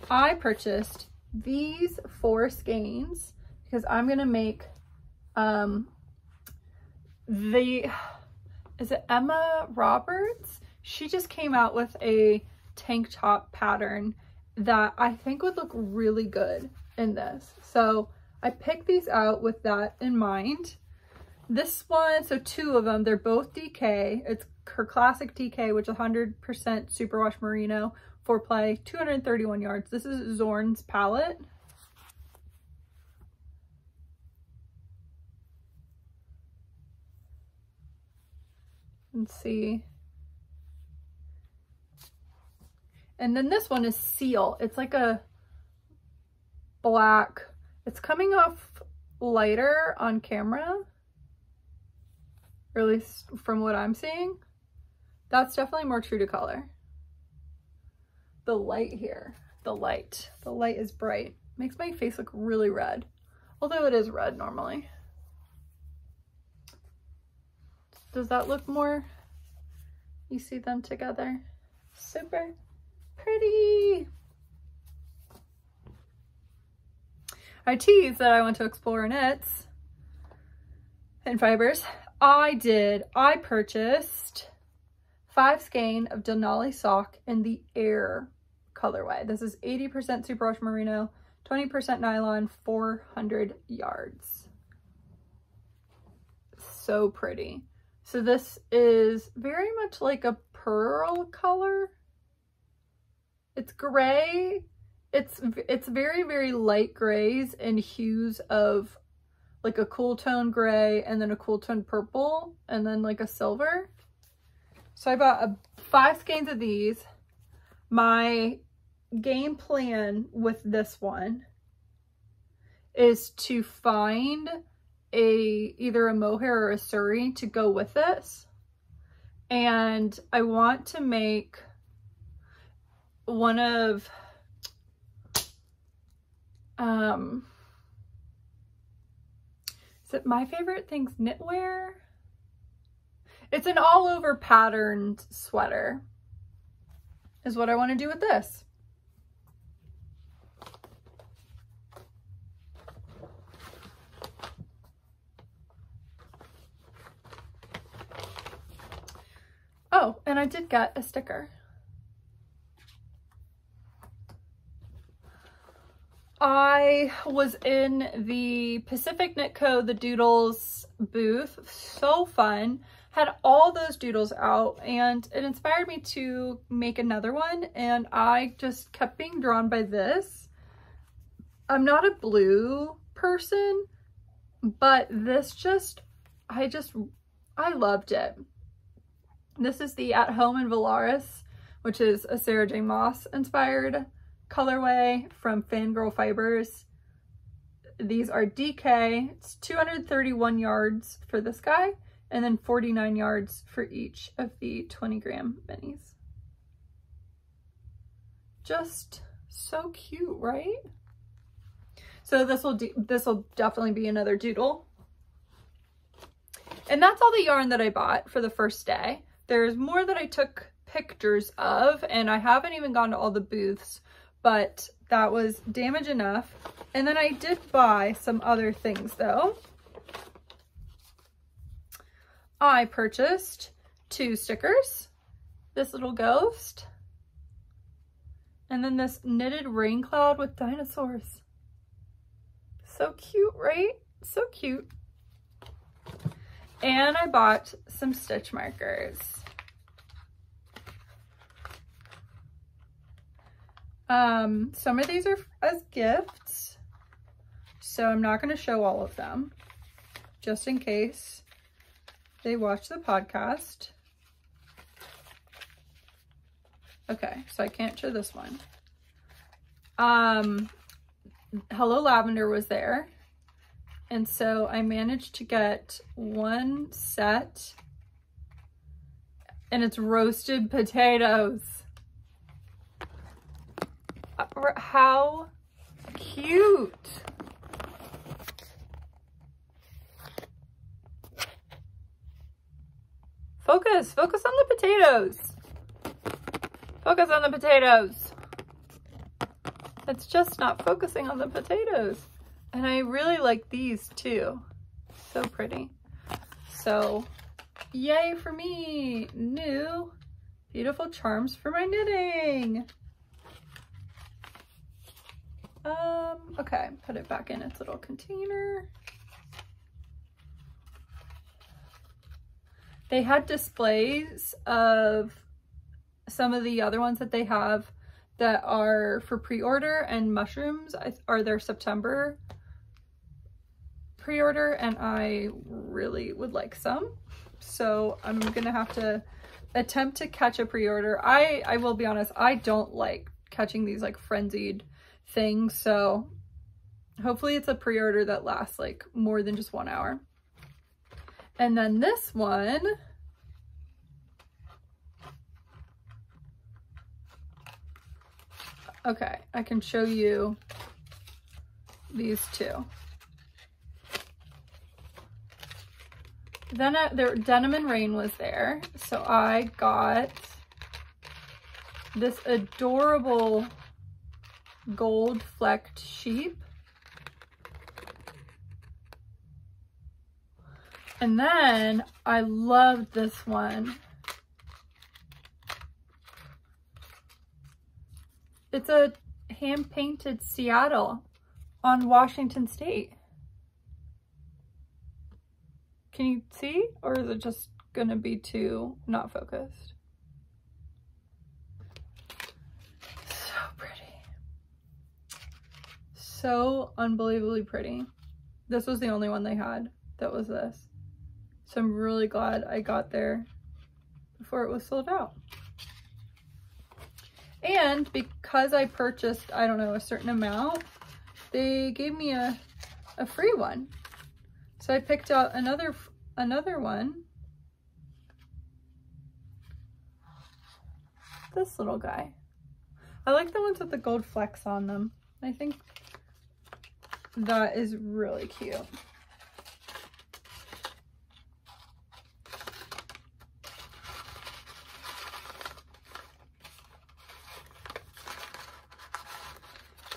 I purchased these 4 skeins because I'm gonna make is it Emma Roberts? She just came out with a tank top pattern that I think would look really good in this. So I picked these out with that in mind. This one, so 2 of them, they're both DK. It's her classic DK, which is 100% superwash merino, 4-ply, 231 yards. This is Zorn's palette. Let's see. And then this one is Seal. It's like a black. It's coming off lighter on camera, or at least from what I'm seeing. That's definitely more true to color. The light here, the light is bright. Makes my face look really red, although it is red normally. Does that look more? You see them together? Super pretty. I teased that I went to Explore Knits and Fibers. I purchased 5 skein of Denali sock in the Air colorway. This is 80% superwash merino, 20% nylon, 400 yards. So pretty. So this is very much like a pearl color. It's gray. It's very, very light grays and hues of like a cool tone gray and then a cool tone purple and then like a silver. So I bought 5 skeins of these. My game plan with this one is to find either a mohair or a Surrey to go with this. And I want to make one of is it My Favorite Things knitwear? It's an all over patterned sweater is what I want to do with this. Oh, and I did get a sticker. I was in the Pacific Knit Co. The Doodles booth. So fun. Had all those doodles out and it inspired me to make another one, and I just kept being drawn by this. I'm not a blue person, but this just, I loved it. This is the At Home in Valaris, which is a Sarah J. Maas inspired colorway from Fangirl Fibers. These are DK. It's 231 yards for this guy and then 49 yards for each of the 20-gram minis. Just so cute, right? So this will definitely be another doodle. And that's all the yarn that I bought for the first day. There's more that I took pictures of, and I haven't even gone to all the booths, but that was damage enough. And then I did buy some other things though. I purchased 2 stickers, this little ghost, and then this knitted rain cloud with dinosaurs. So cute, right? So cute. And I bought some stitch markers. Some of these are as gifts, so I'm not going to show all of them, just in case they watch the podcast. Okay, so I can't show this one. Hello Lavender was there, and so I managed to get one set, and it's roasted potatoes. How cute. Focus on the potatoes. Focus on the potatoes. It's just not focusing on the potatoes. And I really like these too. So pretty. So yay for me. New beautiful charms for my knitting. Okay, put it back in its little container. They had displays of some of the other ones that they have that are for pre-order, and mushrooms are their September pre-order, and I really would like some. So I'm gonna have to attempt to catch a pre-order. I will be honest, I don't like catching these like frenzied things, so hopefully it's a pre-order that lasts like more than just 1 hour. And then this one, okay, I can show you these two. Then their Denim and Rain was there, so I got this adorable gold flecked sheep. And then I loved this one. It's a hand-painted Seattle on Washington State. Can you see? Or is it just gonna be too not focused? So unbelievably pretty. this was the only one they had that was this. So I'm really glad I got there before it was sold out. And because I purchased, I don't know, a certain amount, they gave me a free one. So I picked out another one. This little guy. I like the ones with the gold flecks on them. I think that is really cute.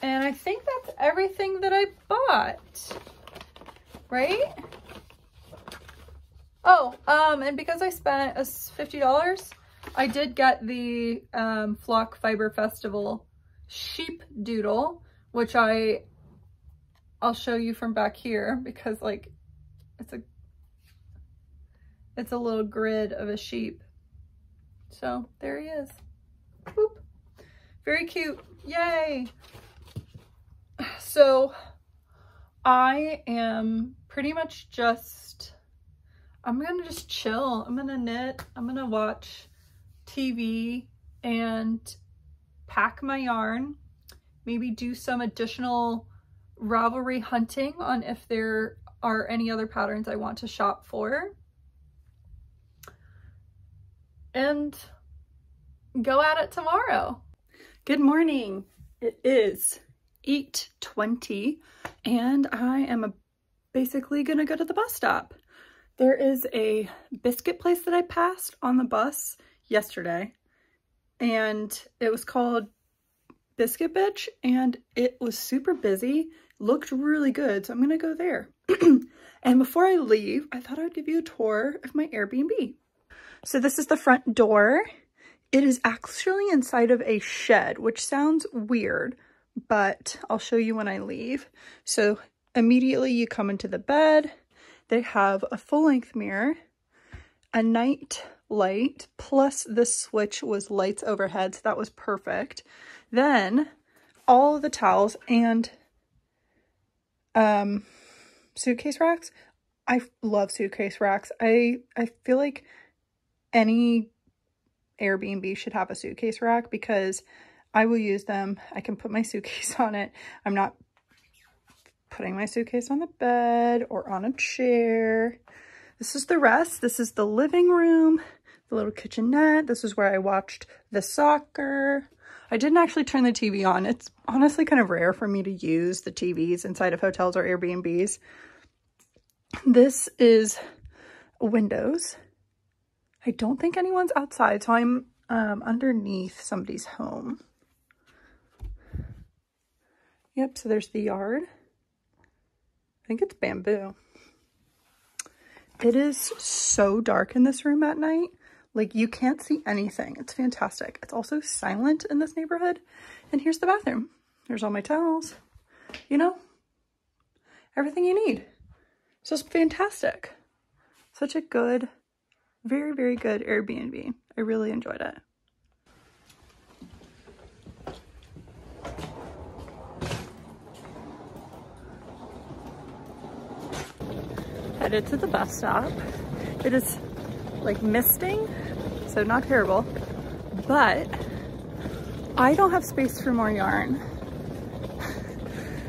And I think that's everything that I bought, right? Oh, and because I spent $50, I did get the Flock Fiber Festival sheep doodle, which I'll show you from back here because like it's a little grid of a sheep. So there he is. Boop. Very cute. Yay. So I am pretty much I'm gonna just chill. I'm gonna knit. I'm gonna watch TV and pack my yarn. Maybe do some additional Ravelry hunting on if there are any other patterns I want to shop for. And go at it tomorrow. Good morning. It is 8:20 and I am basically gonna go to the bus stop. There is a biscuit place that I passed on the bus yesterday and it was called Biscuit Bitch and it was super busy, looked really good, so I'm gonna go there. And before I leave, I thought I would give you a tour of my Airbnb. So this is the front door. It is actually inside of a shed, which sounds weird, but I'll show you when I leave. So immediately you come into the bed. They have a full-length mirror, a night light, plus the switch was lights overhead, so that was perfect. Then all of the towels and suitcase racks. I love suitcase racks. I feel like any Airbnb should have a suitcase rack because I will use them. I can put my suitcase on it. I'm not putting my suitcase on the bed or on a chair. This is the rest. This is the living room, the little kitchenette. This is where I watched the soccer. I didn't actually turn the TV on. It's honestly kind of rare for me to use the TVs inside of hotels or Airbnbs. This is windows. I don't think anyone's outside, so I'm underneath somebody's home. Yep, so there's the yard. I think it's bamboo. It is so dark in this room at night. Like, you can't see anything. It's fantastic. It's also silent in this neighborhood. And here's the bathroom. There's all my towels. You know, everything you need. It's just fantastic. Such a good, very, very good Airbnb. I really enjoyed it. Headed to the bus stop. It is like misting, so not terrible, but I don't have space for more yarn.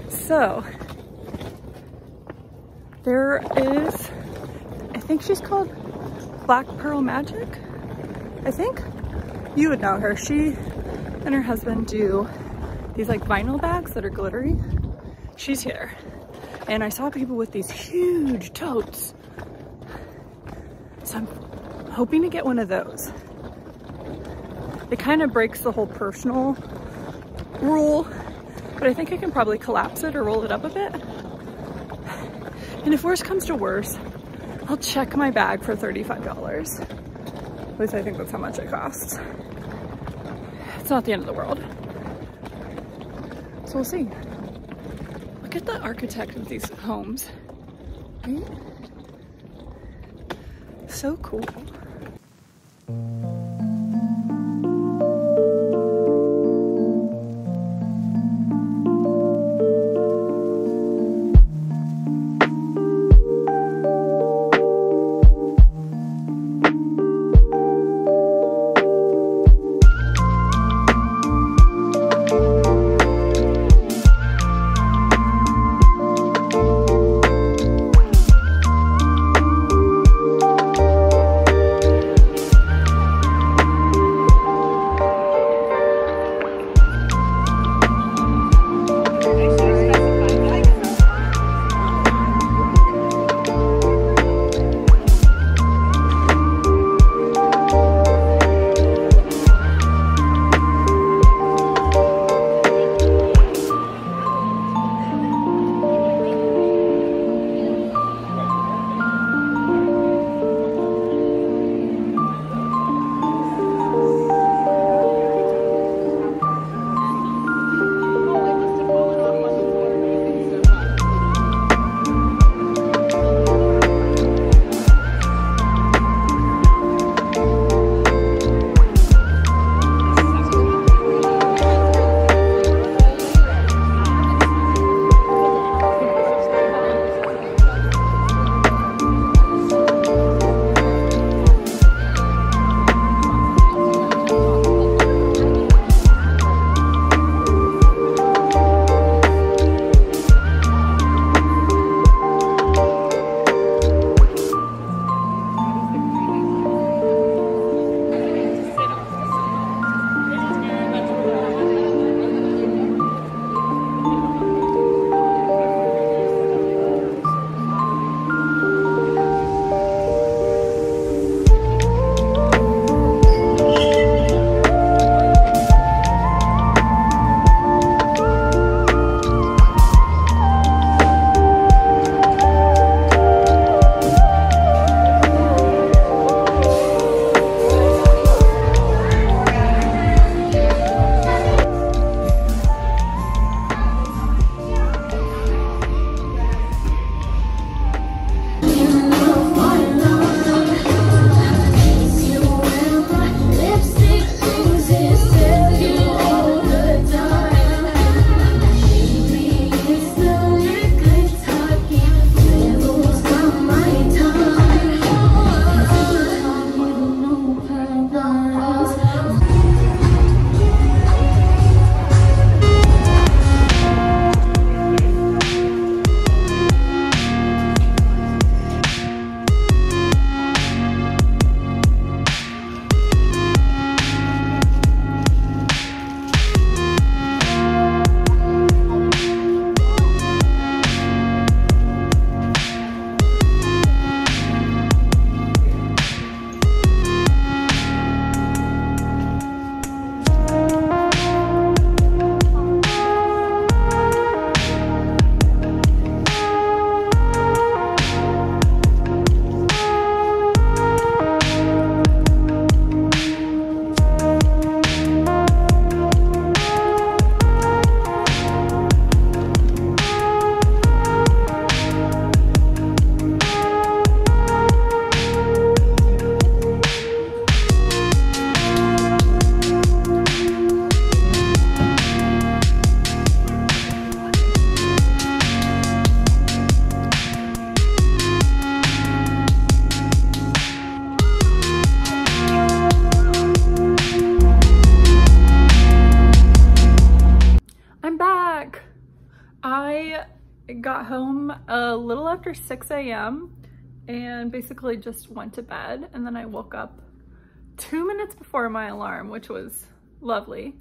So there is, I think she's called Black Pearl Magic, I think. You would know her. She and her husband do these like vinyl bags that are glittery. She's here. And I saw people with these huge totes. So I'm hoping to get one of those. It kind of breaks the whole personal rule, but I think I can probably collapse it or roll it up a bit. And if worse comes to worse, I'll check my bag for $35. At least I think that's how much it costs. It's not the end of the world. So we'll see. Look at the architect of these homes, right? So cool. I got home a little after 6 a.m. and basically just went to bed, and then I woke up 2 minutes before my alarm, which was lovely.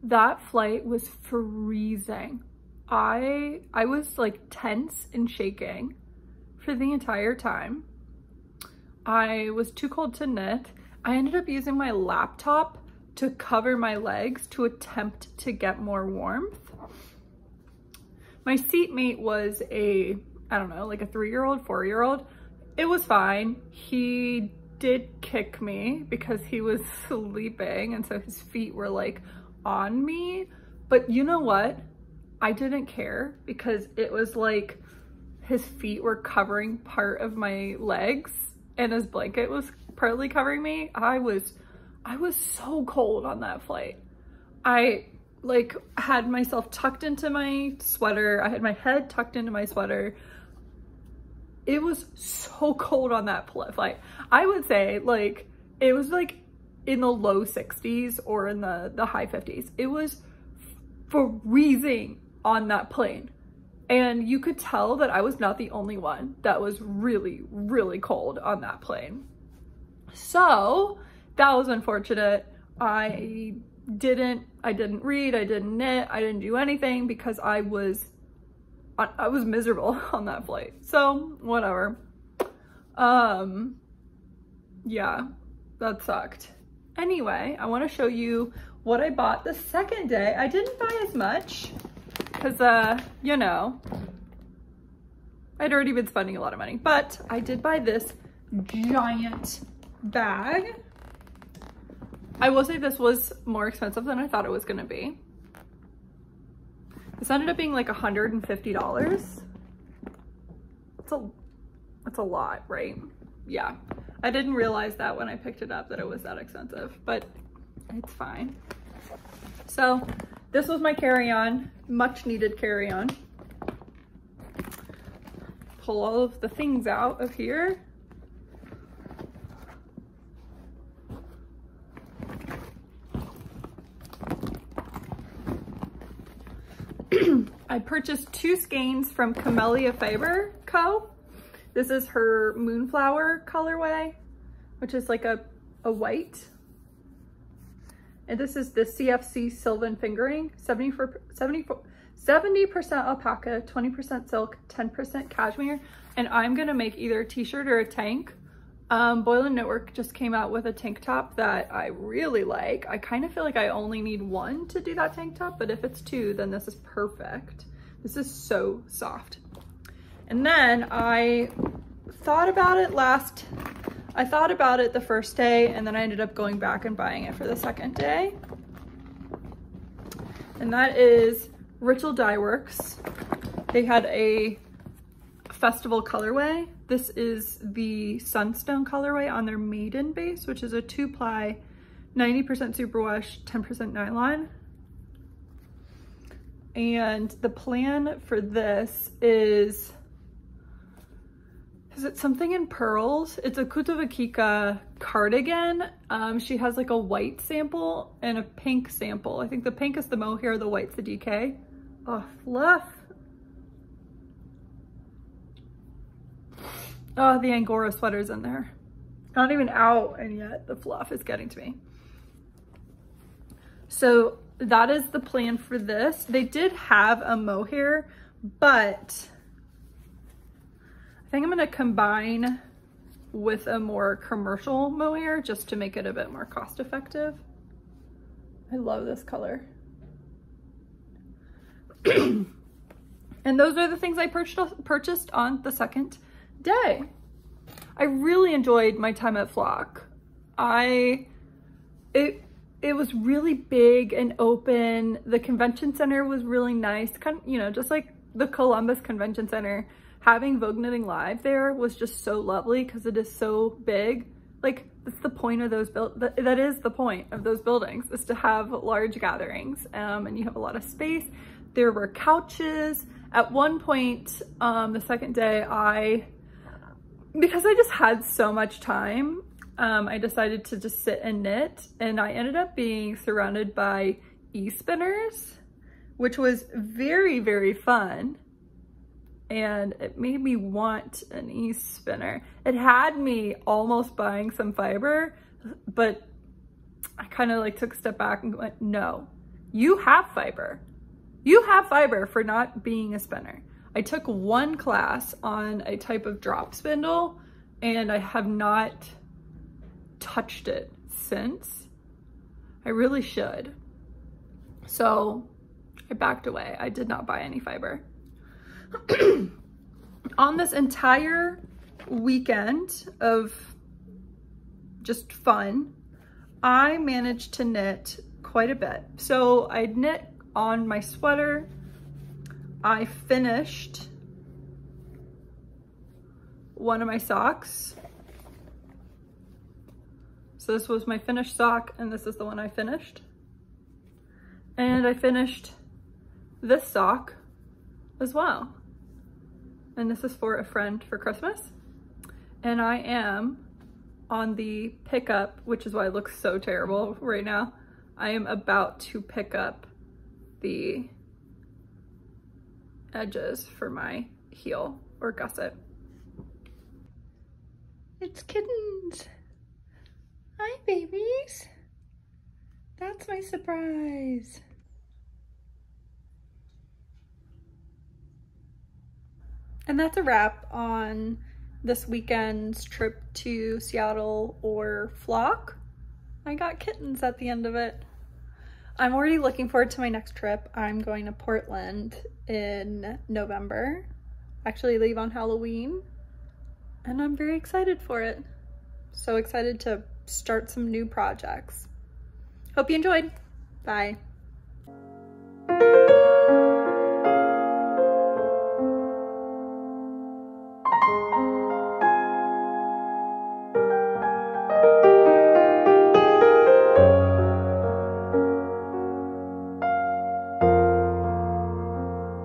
That flight was freezing. I was like tense and shaking for the entire time. I was too cold to knit. I ended up using my laptop to cover my legs to attempt to get more warmth. My seatmate was I don't know, like a 3-year-old, 4-year-old. It was fine. He did kick me because he was sleeping, and so his feet were like on me. But you know what? I didn't care because it was like his feet were covering part of my legs and his blanket was partly covering me. I was so cold on that flight. I like had myself tucked into my sweater. I had my head tucked into my sweater. It was so cold on that flight. I would say like, it was like in the low 60s or in the high 50s. It was freezing on that plane. And you could tell that I was not the only one that was really, really cold on that plane. So that was unfortunate. I didn't read, I didn't knit, I didn't do anything because I was miserable on that flight. So whatever. Yeah, that sucked. Anyway, I want to show you what I bought the second day. I didn't buy as much because, you know, I'd already been spending a lot of money, but I did buy this giant bag. I will say this was more expensive than I thought it was going to be. This ended up being like $150. It's a lot, right? Yeah. I didn't realize that when I picked it up that it was that expensive, but it's fine. So this was my carry-on, much needed carry-on. Pull all of the things out of here. I purchased 2 skeins from Camellia Fiber Co. This is her Moonflower colorway, which is like a white. And this is the CFC Sylvan Fingering, 70% alpaca, 20% silk, 10% cashmere. And I'm gonna make either a t-shirt or a tank. Boylan Knitwork just came out with a tank top that I really like. I kind of feel like I only need 1 to do that tank top, but if it's 2, then this is perfect. This is so soft. And then I thought about it the first day, and then I ended up going back and buying it for the second day. And that is Ritual Dye Works. They had a festival colorway. This is the Sunstone colorway on their Maiden base, which is a 2-ply, 90% superwash, 10% nylon. And the plan for this is it something in pearls? It's a Kutuvakika cardigan. She has like a white sample and a pink sample. I think the pink is the mohair, the white's the DK. Oh, fluff. Oh, the Angora sweater's in there. Not even out, and yet the fluff is getting to me. So that is the plan for this. They did have a mohair, but I think I'm gonna combine with a more commercial mohair just to make it a bit more cost effective. I love this color. And those are the things I purchased on the second day. I really enjoyed my time at Flock. It was really big and open. The convention center was really nice, kind of, you know, just like the Columbus Convention Center. Having Vogue Knitting Live there was just so lovely because it is so big. Like, that's the point of those that is the point of those buildings, is to have large gatherings, and you have a lot of space. There were couches. At one point, the second day, because I just had so much time, I decided to just sit and knit, and I ended up being surrounded by e-spinners, which was very, very fun. And it made me want an e-spinner. It had me almost buying some fiber, but I kind of like took a step back and went, no, you have fiber. You have fiber for not being a spinner. I took one class on a type of drop spindle and I have not touched it since. I really should. So I backed away. I did not buy any fiber. On this entire weekend of just fun, I managed to knit quite a bit. So I knit on my sweater. I finished one of my socks. So this was my finished sock and this is the one I finished. And I finished this sock as well. And this is for a friend for Christmas. And I am on the pickup, which is why it looks so terrible right now. I am about to pick up the edges for my heel or gusset. It's kittens. Hi, babies. That's my surprise. And that's a wrap on this weekend's trip to Seattle or Flock. I got kittens at the end of it. I'm already looking forward to my next trip. I'm going to Portland in November. Actually leave on Halloween. And I'm very excited for it. So excited to start some new projects. Hope you enjoyed. Bye.